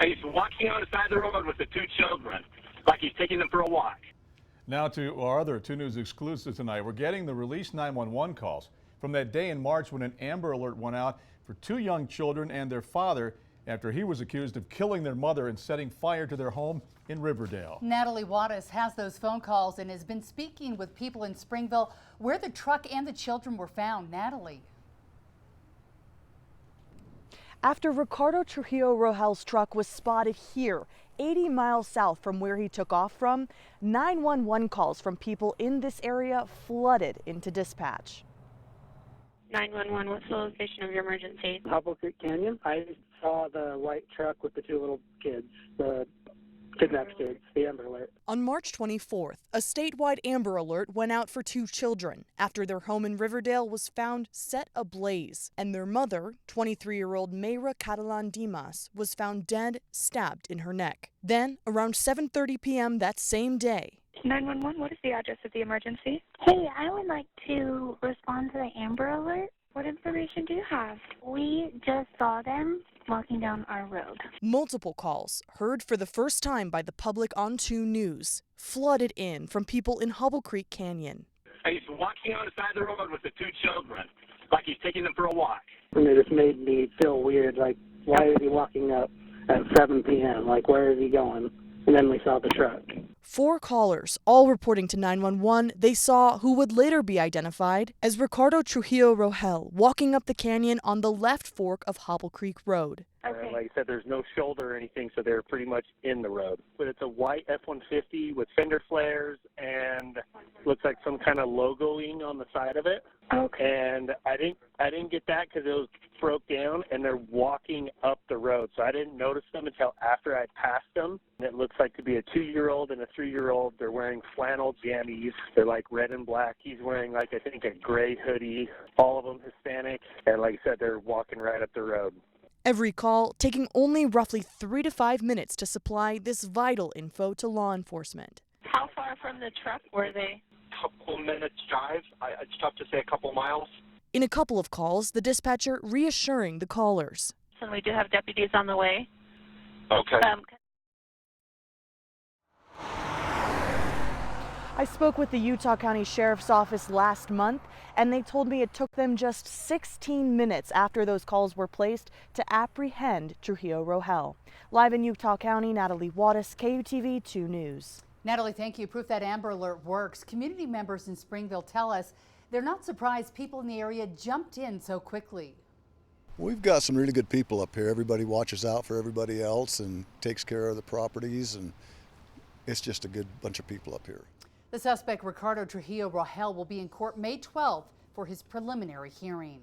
He's walking on the side of the road with the two children, like he's taking them for a walk. Now to our other 2 News exclusive tonight. We're getting the released 911 calls from that day in March when an Amber Alert went out for 2 young children and their father after he was accused of killing their mother and setting fire to their home in Riverdale. Natalie Wadas has those phone calls and has been speaking with people in Springville where the truck and the children were found. Natalie. After Ricardo Trujillo Rohel's truck was spotted here, 80 miles south from where he took off from, 911 calls from people in this area flooded into dispatch. 911, what's the location of your emergency? Hobble Creek Canyon. I saw the white truck with the 2 little kids, the kidnapped kids, the Amber Alert. On March 24th, a statewide Amber Alert went out for 2 children after their home in Riverdale was found set ablaze, and their mother, 23-year-old Mayra Catalan-Dimas, was found dead, stabbed in her neck. Then, around 7:30 p.m. that same day, 911, what is the address of the emergency? Hey, I would like to respond to the Amber Alert. What information do you have? We just saw them walking down our road. multiple calls, heard for the first time by the public on 2 News, flooded in from people in Hobble Creek Canyon. He's walking on the side of the road with the 2 children, like he's taking them for a walk. And it just made me feel weird, like, why is he walking up at 7 p.m.? Like, where is he going? And then we saw the truck. 4 callers, all reporting to 911 they saw who would later be identified as Ricardo Trujillo Rohel walking up the canyon on the left fork of Hobble Creek Road. Okay. Like I said, there's no shoulder or anything, so they're pretty much in the road. But it's a white F-150 with fender flares and looks like some kind of logoing on the side of it. Okay. And I didn't get that because it was broke down, and they're walking up the road. So I didn't notice them until after I passed them. And it looks like to be a 2-year-old and a 3-year-old. They're wearing flannel jammies. They're like red and black. He's wearing like, I think, a gray hoodie. All of them Hispanic. And like I said, they're walking right up the road. Every call taking only roughly 3 to 5 minutes to supply this vital info to law enforcement. How far from the truck were they? Couple minutes drive. It's tough to say a couple miles. In a couple of calls, the dispatcher reassuring the callers. And we do have deputies on the way. Okay. I spoke with the Utah County Sheriff's Office last month, and they told me it took them just 16 minutes after those calls were placed to apprehend Trujillo Rohel. Live in Utah County, Natalie Wadas, KUTV 2 News. Natalie, thank you. Proof that Amber Alert works. Community members in Springville tell us they're not surprised people in the area jumped in so quickly. We've got some really good people up here. Everybody watches out for everybody else and takes care of the properties, and it's just a good bunch of people up here. The suspect, Ricardo Trujillo Rohel, will be in court May 12th for his preliminary hearing.